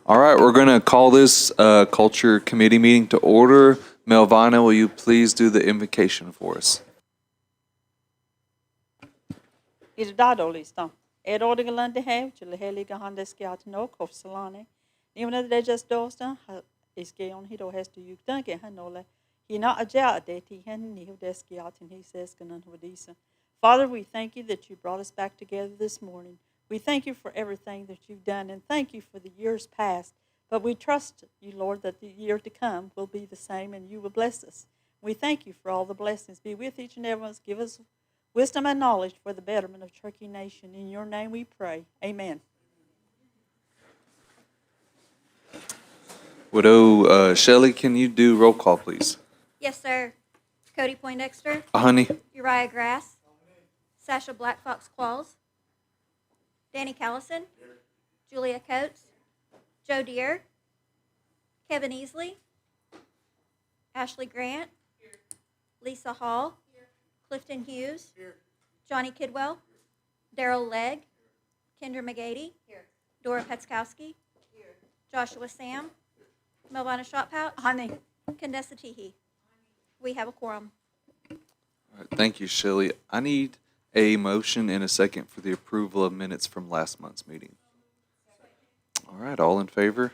All right, we're going to call this Culture Committee meeting to order. Melvina, will you please do the invocation for us? Irdado-listan. Erodigalande have, till the heliga handesciatano, Kofsalane. Even if they just dostan, is gay on Hido has to you dunke Hanola. He not a jar that he hadn't knew desciatin, he says, Gananhodisa. Father, we thank you that you brought us back together this morning. We thank you for everything that you've done, and thank you for the years past. But we trust you, Lord, that the year to come will be the same, and you will bless us. We thank you for all the blessings. Be with each and every one. Give us wisdom and knowledge for the betterment of Turkey Nation. In your name we pray. Amen. Widow Shelley, can you do roll call, please? Yes, sir. Cody Poindexter, Honey? Uriah Grass, Sasha Black Fox Qualls, Danny Callison, Julia Coates, Joe Deere, Kevin Easley, Ashley Grant, Lisa Hall, Clifton Hughes, Johnny Kidwell, Daryl Legg, Kendra McGady, Dora Petskowski, Joshua Sam, Melvina Shotpouch, Honey. Condessa Teehee. We have a quorum. All right, thank you, Shelley. I need a motion and a second for the approval of minutes from last month's meeting. All right, all in favor?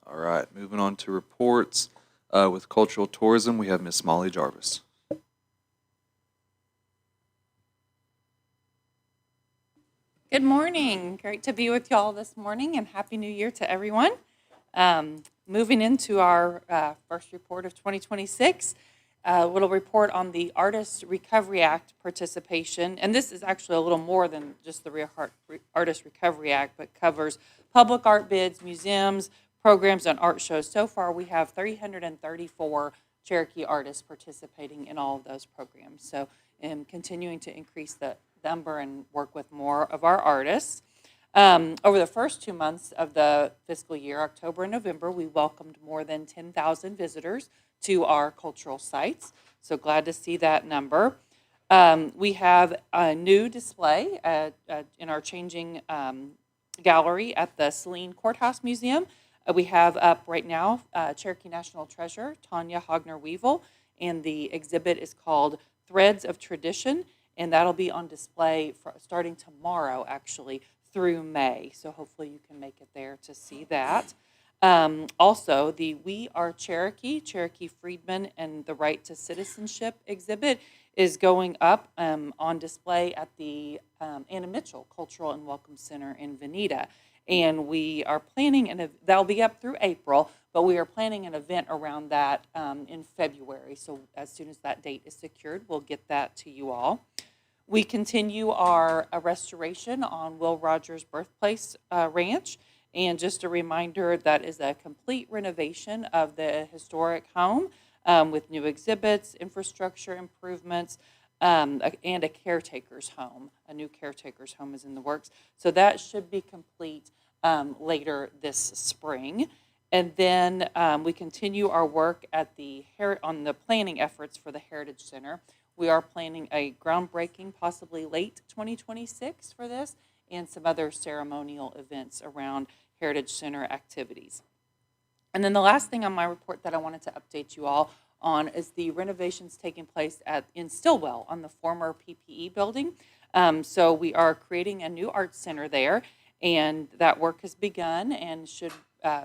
All right, moving on to reports. With cultural tourism, we have Miss Molly Jarvis. Good morning. Great to be with y'all this morning, and Happy New Year to everyone. Moving into our first report of 2026, a little report on the Artist Recovery Act participation. And this is actually a little more than just the Artist Recovery Act, but covers public art bids, museums, programs, and art shows. So far, we have 334 Cherokee artists participating in all of those programs. So continuing to increase the number and work with more of our artists. Over the first 2 months of the fiscal year, October and November, we welcomed more than 10,000 visitors to our cultural sites. So glad to see that number. We have a new display in our changing gallery at the Saline Courthouse Museum. We have up right now Cherokee National Treasure, Tanya Hogner-Weevil, and the exhibit is called Threads of Tradition, and that'll be on display starting tomorrow, actually, through May. So hopefully you can make it there to see that. Also, the We Are Cherokee, Cherokee Freedmen and the Right to Citizenship exhibit is going up on display at the Anna Mitchell Cultural and Welcome Center in Veneta. And we are planning, that'll be up through April, but we are planning an event around that in February. So as soon as that date is secured, we'll get that to you all. We continue our restoration on Will Rogers Birthplace Ranch. And just a reminder, that is a complete renovation of the historic home with new exhibits, infrastructure improvements, and a caretaker's home. A new caretaker's home is in the works. So that should be complete later this spring. And then we continue our work at on the planning efforts for the Heritage Center. We are planning a groundbreaking, possibly late 2026 for this, and some other ceremonial events around Heritage Center activities. And then the last thing on my report that I wanted to update you all on is the renovations taking place in Stillwell on the former PPE building. So we are creating a new art center there, and that work has begun and should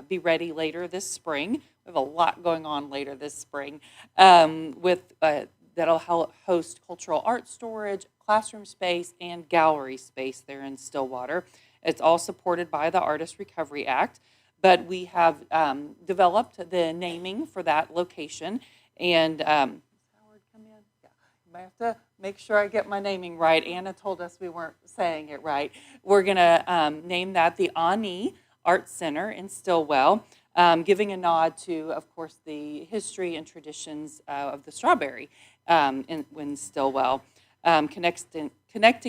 be ready later this spring. We have a lot going on later this spring that'll host cultural art storage, classroom space, and gallery space there in Stillwater. It's all supported by the Artist Recovery Act, but we have developed the naming for that location. And Howard, come in. Yeah, I have to make sure I get my naming right. Anna told us we weren't saying it right. We're going to name that the Ani Art Center in Stillwell, giving a nod to, of course, the history and traditions of the strawberry in Stillwell, connecting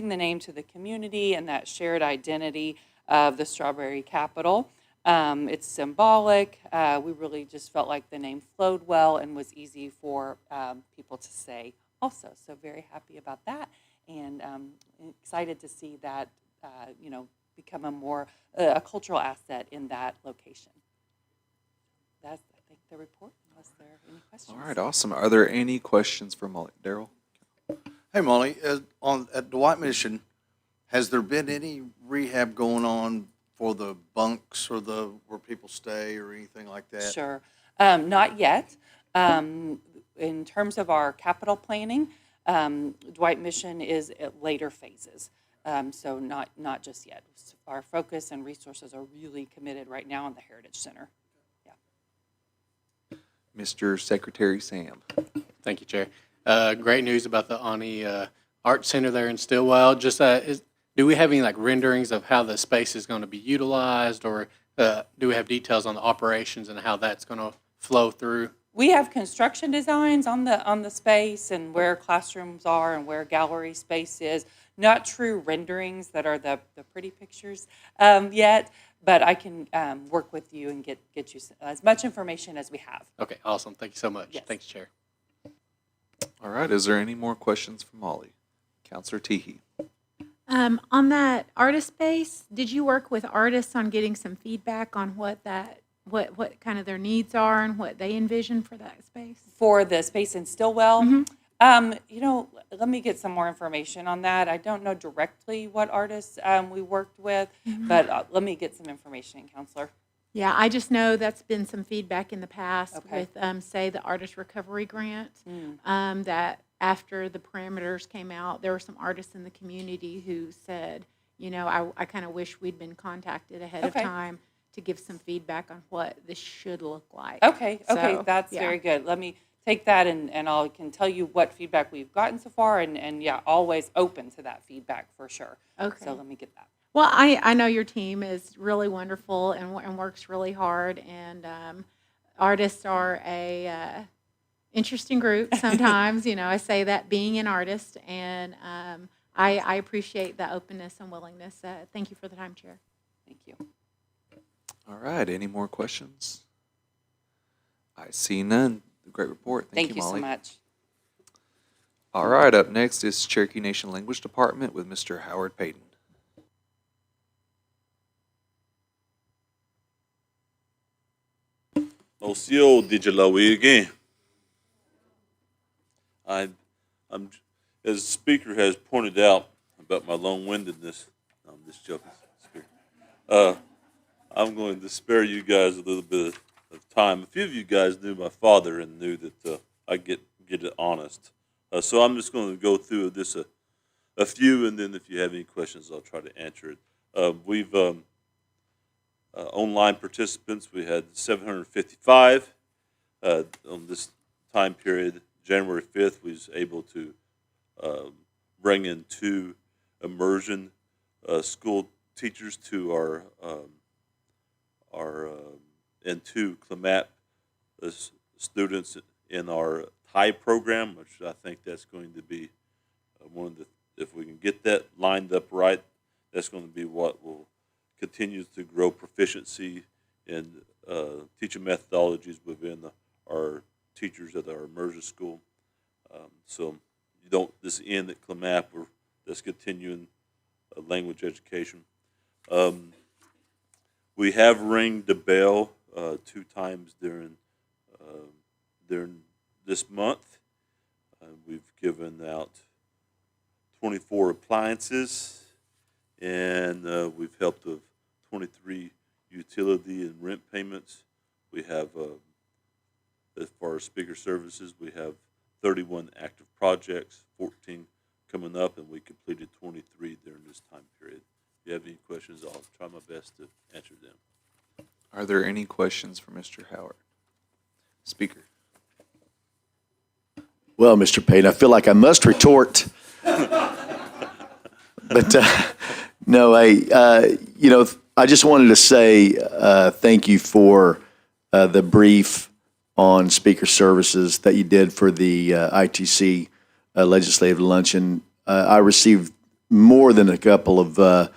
the name to the community and that shared identity of the strawberry capital. It's symbolic. We really just felt like the name flowed well and was easy for people to say also. So very happy about that, and excited to see that, become a cultural asset in that location. That's, I think, the report, unless there are any questions. All right, awesome. Are there any questions for Molly? Daryl? Hey, Molly, at Dwight Mission, has there been any rehab going on for the bunks or where people stay or anything like that? Sure. Not yet. In terms of our capital planning, Dwight Mission is at later phases. So not just yet. Our focus and resources are really committed right now on the Heritage Center. Yeah. Mr. Secretary Sam? Thank you, Chair. Great news about the Ani Art Center there in Stillwell. Just do we have any renderings of how the space is going to be utilized, or do we have details on the operations and how that's going to flow through? We have construction designs on the space and where classrooms are and where gallery space is. Not true renderings that are the pretty pictures yet, but I can work with you and get you as much information as we have. Okay, awesome. Thank you so much. Yes. Thanks, Chair. All right, is there any more questions for Molly? Counselor Teehee? On that artist space, did you work with artists on getting some feedback on what kind of their needs are and what they envision for that space? For the space in Stillwell, let me get some more information on that. I don't know directly what artists we worked with, but let me get some information, Counselor. Yeah, I just know that's been some feedback in the past Okay. with, say, the Artist Recovery Grant, that after the parameters came out, there were some artists in the community who said, I kind of wish we'd been contacted ahead Okay. of time to give some feedback on what this should look like. Okay, So, that's yeah. very good. Let me take that and I can tell you what feedback we've gotten so far, and yeah, always open to that feedback for sure. Okay. So let me get that. Well, I know your team is really wonderful and works really hard, and artists are a interesting group sometimes. I say that being an artist, and I appreciate the openness and willingness. Thank you for the time, Chair. Thank you. All right, any more questions? I see none. Great report. Thank you Molly. so much. All right, up next is Cherokee Nation Language Department with Mr. Howard Payton. Osio Dijalawi again. I'm, as the speaker has pointed out about my long-windedness. No, I'm just joking, Speaker. I'm going to spare you guys a little bit of time. A few of you guys knew my father and knew that I get it honest. So I'm just going to go through this a few, and then if you have any questions, I'll try to answer it. We've online participants, we had 755 on this time period. January 5th, we was able to bring in 2 immersion school teachers to our and 2 CLMAP students in our Thai program, which I think that's going to be one of the, if we can get that lined up right, that's going to be what will continue to grow proficiency in teaching methodologies within our teachers at our immersion school. So you don't this end at CLMAP, or that's continuing language education. We have ringed the bell 2 times during this month. We've given out 24 appliances, and we've helped with 23 utility and rent payments. We have, as far as speaker services, we have 31 active projects, 14 coming up, and we completed 23 during this time period. If you have any questions, I'll try my best to answer them. Are there any questions for Mr. Howard? Speaker. Well, Mr. Payton, I feel like I must retort. But no, I just wanted to say thank you for the brief on speaker services that you did for the ITC legislative luncheon. I received more than a couple of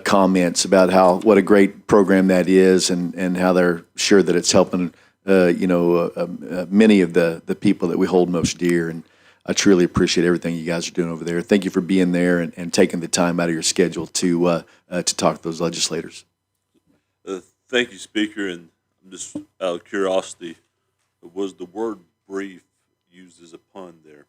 comments about what a great program that is, and how they're sure that it's helping many of the people that we hold most dear. And I truly appreciate everything you guys are doing over there. Thank you for being there and taking the time out of your schedule to talk to those legislators. Thank you, Speaker. And just out of curiosity, was the word brief used as a pun there?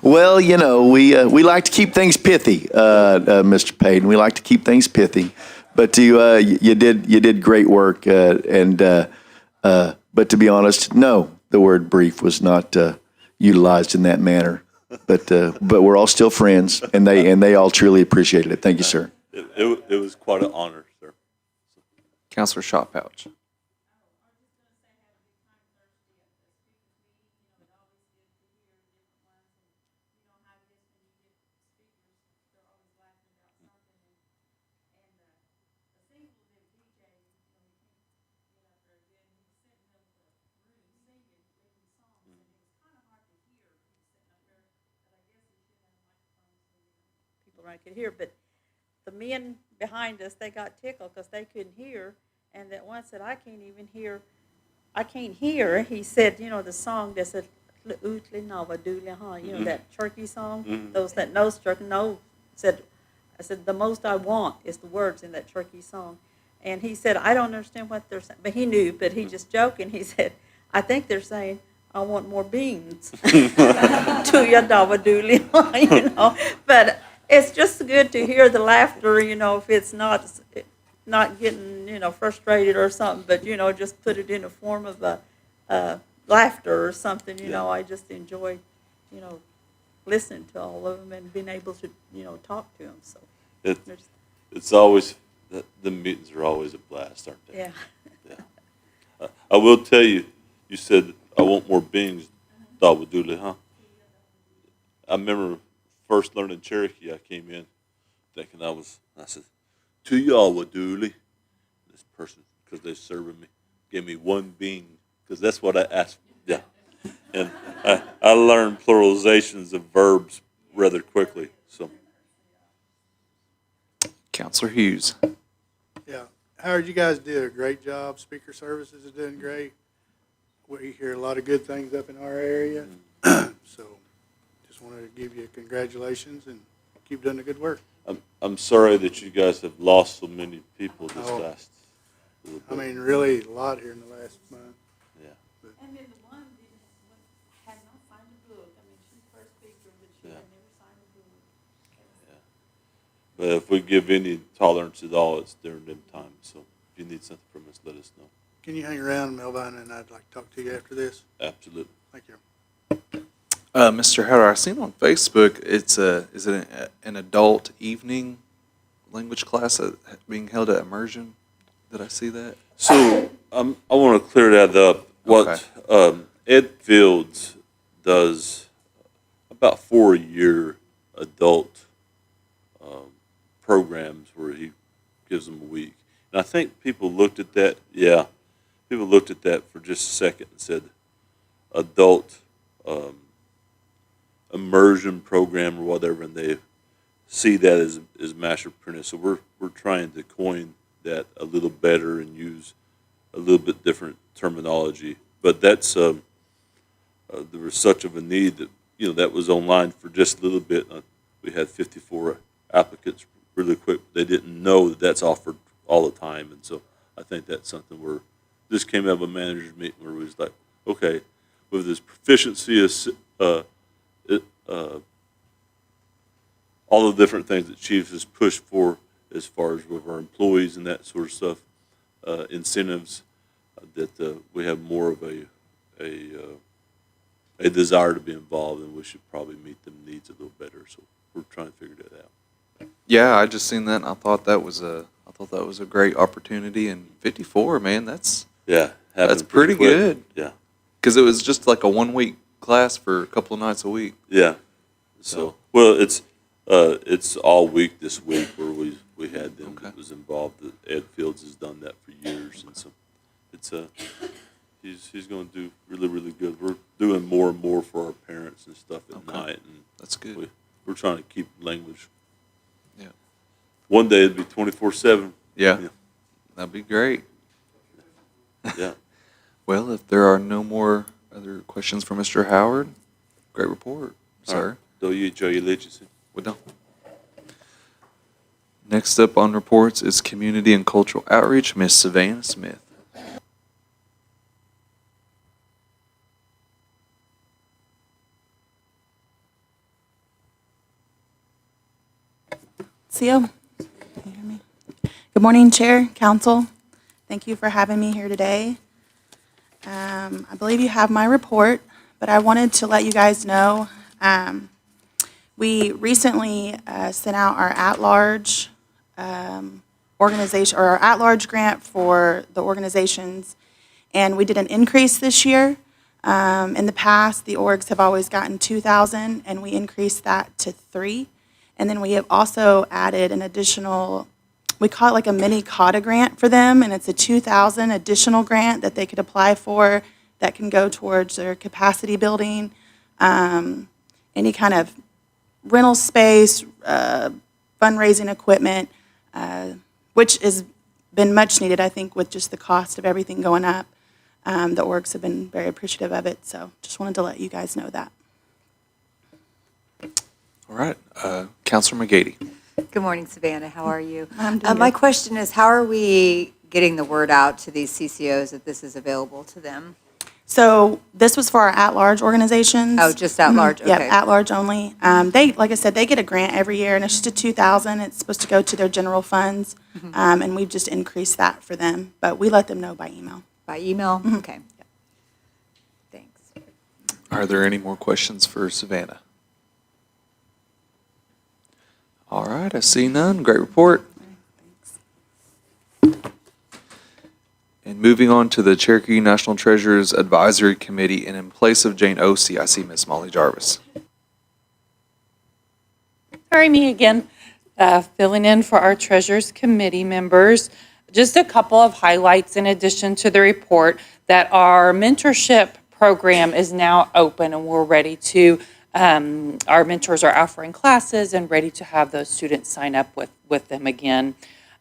Well, you know, we like to keep things pithy, Mr. Payton. We like to keep things pithy, but you did great work, but to be honest, no, the word brief was not utilized in that manner. But we're all still friends, and they all truly appreciated it. Thank you, sir. It was quite an honor, sir. Counselor Shotpouch. People right could hear, but the men behind us, they got tickled because they couldn't hear, and that one said, I can't hear. He said, you know, the song that said, "Utli Nava Duli," you know, that turkey song. Those that know turkey know said, I said, the most I want is the words in that turkey song. And he said, I don't understand what they're saying, but he knew, but he just joking. He said, I think they're saying, I want more beans. To your Dava Duli, you know, but it's just good to hear the laughter, you know, if it's not getting, you know, frustrated or something, but, you know, just put it in a form of laughter or something, you know. I just enjoy, you know, listening to all of them and being able to, you know, talk to them, so. It's always, the meetings are always a blast, aren't they? Yeah. Yeah. I will tell you, you said, I want more beans, Dawaduli, huh? I remember first learning Cherokee, I came in thinking I said, to Yawaduli. This person, because they're serving me, gave me one bean, because that's what I asked. Yeah. And I learned pluralizations of verbs rather quickly. So, Counselor Hughes. Yeah, Howard, you guys did a great job. Speaker Services is doing great. We hear a lot of good things up in our area. So just wanted to give you congratulations and keep doing the good work. I'm sorry that you guys have lost so many people this Oh. last little I bit. mean, really a lot here in the last month. Yeah. And then the one had not signed a book. I mean, she's first speaker, but she Yeah. had never signed a book. But if we give any tolerance at all, it's during them times. So if you need something from us, let us know. Can you hang around, Melvin, and I'd like to talk to you after this? Absolutely. Thank you. Mr. Howard, I seen on Facebook, is it an adult evening language class being held at Immersion? Did I see that? So I want to clear that up. What Ed Fields does about 4 a year adult programs where he gives them a week. And I think people looked at that, people looked at that for just a second and said adult immersion program or whatever, and they see that as master apprentice. So we're trying to coin that a little better and use a little bit different terminology. But that's there was such of a need that that was online for just a little bit. We had 54 applicants really quick. They didn't know that that's offered all the time, and so I think that's something where this came out of a manager's meeting where it was like, okay, with this proficiency all the different things that Chiefs has pushed for as far as with our employees and that sort of stuff, incentives, that we have more of a desire to be involved, and we should probably meet them needs a little better. So we're trying to figure that out. Yeah, I just seen that, and I thought that was a great opportunity. And 54, man, that's Happened pretty quick. good. Yeah, Because it was just like a 1 week class for a couple of nights a week. yeah. So well, it's all week this week where we had them that was involved. Ed Fields has done that for years, and so it's he's going to do really, really good. We're doing more and more for our parents and stuff at night, and That's good. we're trying to keep language. Yeah. One day it'll be 24/7. Yeah. Yeah. That'd be great. Yeah. Well, if there are no more Other questions for Mr. Howard? Great report, All right. sir. Do you enjoy your literacy? We're done. Next up on reports is Community and Cultural Outreach, Miss Savannah Smith. Seal, can you hear me? Good morning, Chair, Council. Thank you for having me here today. I believe you have my report, but I wanted to let you guys know, we recently sent out our at-large organization, or our at-large grant for the organizations, and we did an increase this year. In the past, the orgs have always gotten 2,000, and we increased that to 3. And then we have also added an additional, we call it like a mini CAUTA grant for them, and it's a 2,000 additional grant that they could apply for that can go towards their capacity building, any kind of rental space, fundraising equipment, which has been much needed, I think, with just the cost of everything going up. The orgs have been very appreciative of it, so just wanted to let you guys know that. All right, Counselor McGady. Good morning, Savannah. How are you? I'm doing My good. question is, how are we getting the word out to these CCOs that this is available to them? So this was for our at-large organizations. Oh, just at large, Yeah, okay. at-large only. They, like I said, they get a grant every year, and it's just a 2,000. It's supposed to go to their general funds, and we've just increased that for them. But we let them know by email. By email? Okay. Thanks. Are there any more questions for Savannah? All right, I see none. Great report. And moving on to the Cherokee National Treasures Advisory Committee, and in place of Jane Osee, I see Miss Molly Jarvis. Sorry, me again, filling in for our Treasures Committee members. Just a couple of highlights in addition to the report, that our mentorship program is now open and we're ready to, our mentors are offering classes and ready to have those students sign up with them again.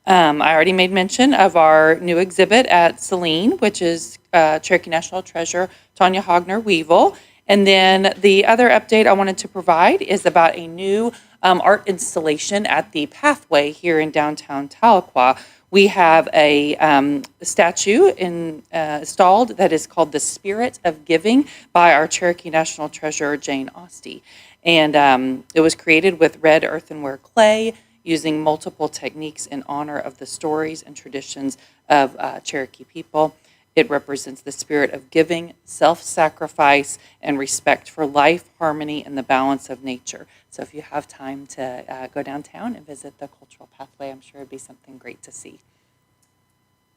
I already made mention of our new exhibit at Celine, which is Cherokee National Treasure Tanya Hogner Weevil. And then the other update I wanted to provide is about a new art installation at the Pathway here in downtown Tahlequah. We have a statue installed that is called The Spirit of Giving by our Cherokee National Treasurer, Jane Ostie. And it was created with red earthenware clay, using multiple techniques in honor of the stories and traditions of Cherokee people. It represents the spirit of giving, self-sacrifice, and respect for life, harmony, and the balance of nature. So if you have time to go downtown and visit the Cultural Pathway, I'm sure it'd be something great to see.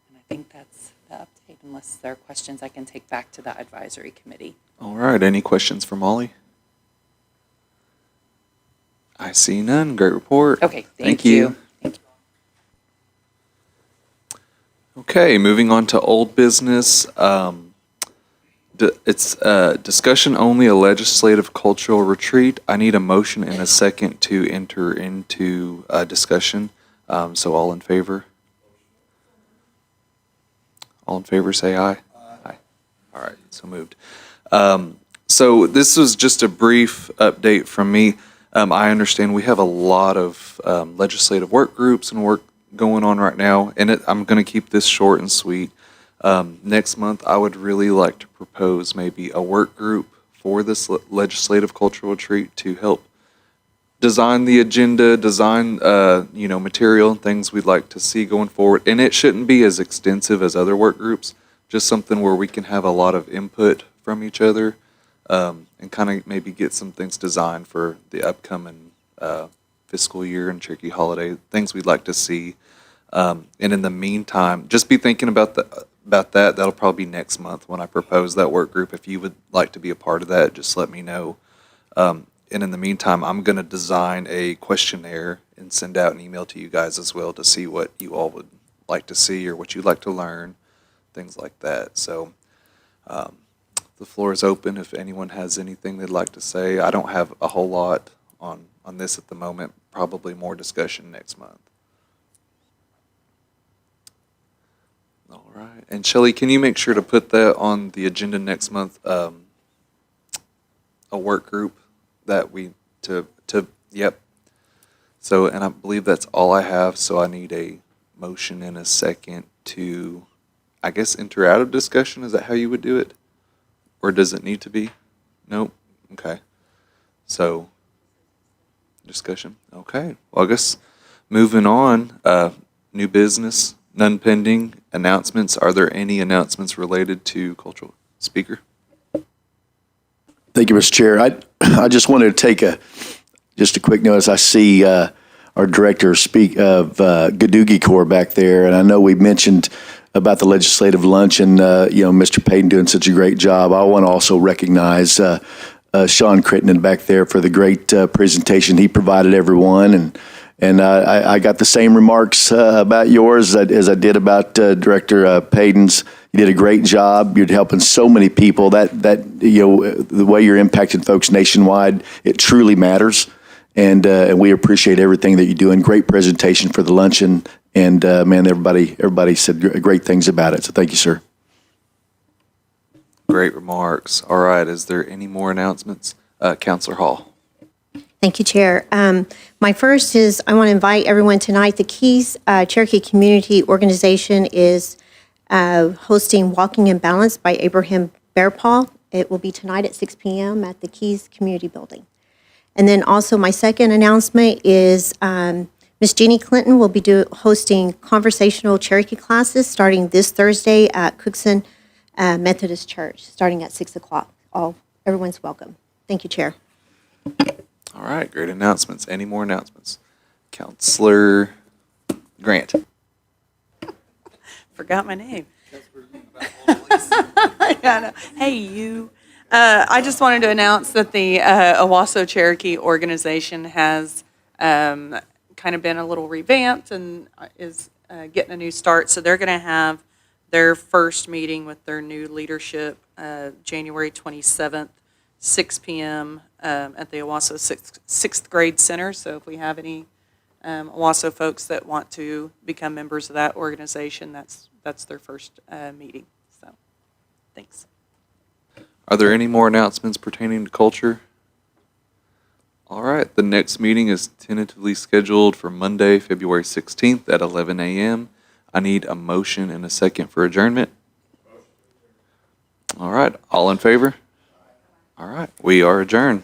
And I think that's the update. Unless there are questions I can take back to the advisory committee. All right, any questions for Molly? I see none. Great report. Okay, thank you. Thank you. Okay, moving on to old business. It's discussion only, a legislative cultural retreat. I need a motion and a second to enter into discussion. So all in favor? All in favor, say aye. Aye. All right, so moved. So this was just a brief update from me. I understand we have a lot of legislative work groups and work going on right now, and I'm going to keep this short and sweet. Next month, I would really like to propose maybe a work group for this legislative cultural retreat to help design the agenda, design material and things we'd like to see going forward. And it shouldn't be as extensive as other work groups, just something where we can have a lot of input from each other. And kind of maybe get some things designed for the upcoming fiscal year and Cherokee holiday, things we'd like to see. And in the meantime, just be thinking about that. That'll probably be next month when I propose that work group. If you would like to be a part of that, just let me know. And in the meantime, I'm going to design a questionnaire and send out an email to you guys as well to see what you all would like to see or what you'd like to learn, things like that. So the floor is open if anyone has anything they'd like to say. I don't have a whole lot on this at the moment, probably more discussion next month. All right. And Shelley, can you make sure to put that on the agenda next month, a work group that we, yep. So, and I believe that's all I have, so I need a motion and a second to, I guess, enter out of discussion. Is that how you would do it? Or does it need to be? Nope. Okay. So, discussion. Okay. Well, I guess moving on, new business, none pending. Announcements. Are there any announcements related to cultural speaker? Thank you, Mr. Chair. I just wanted to take just a quick notice. I see our director speak of Gadoogie Corps back there, and I know we mentioned about the legislative luncheon, Mr. Payton doing such a great job. I want to also recognize Sean Crittenden back there for the great presentation he provided everyone. And I got the same remarks about yours as I did about Director Payton's. You did a great job. You're helping so many people. That the way you're impacting folks nationwide, it truly matters. And we appreciate everything that you do. And great presentation for the luncheon. And man, everybody said great things about it. So thank you, sir. Great remarks. All right. Is there any more announcements? Counselor Hall. Thank you, Chair. My first is I want to invite everyone tonight. The Keys Cherokee Community Organization is hosting Walking in Balance by Abraham Bearpaw. It will be tonight at 6 p.m. at the Keys Community Building. And then also my second announcement is Miss Jeannie Clinton will be hosting conversational Cherokee classes starting this Thursday at Cookson Methodist Church, starting at 6 o'clock. Everyone's welcome. Thank you, Chair. All right. Great announcements. Any more announcements? Counselor Grant. Forgot my name. I know. Hey, you. I just wanted to announce that the Owasso Cherokee organization has kind of been a little revamped and is getting a new start. So they're going to have their first meeting with their new leadership January 27th, 6 p.m. At the Owasso sixth grade center. So if we have any Owasso folks that want to become members of that organization, that's their first meeting. So, thanks. Are there any more announcements pertaining to culture? All right. The next meeting is tentatively scheduled for Monday, February 16th at 11 a.m. I need a motion and a second for adjournment. All right. All in favor? All right. We are adjourned.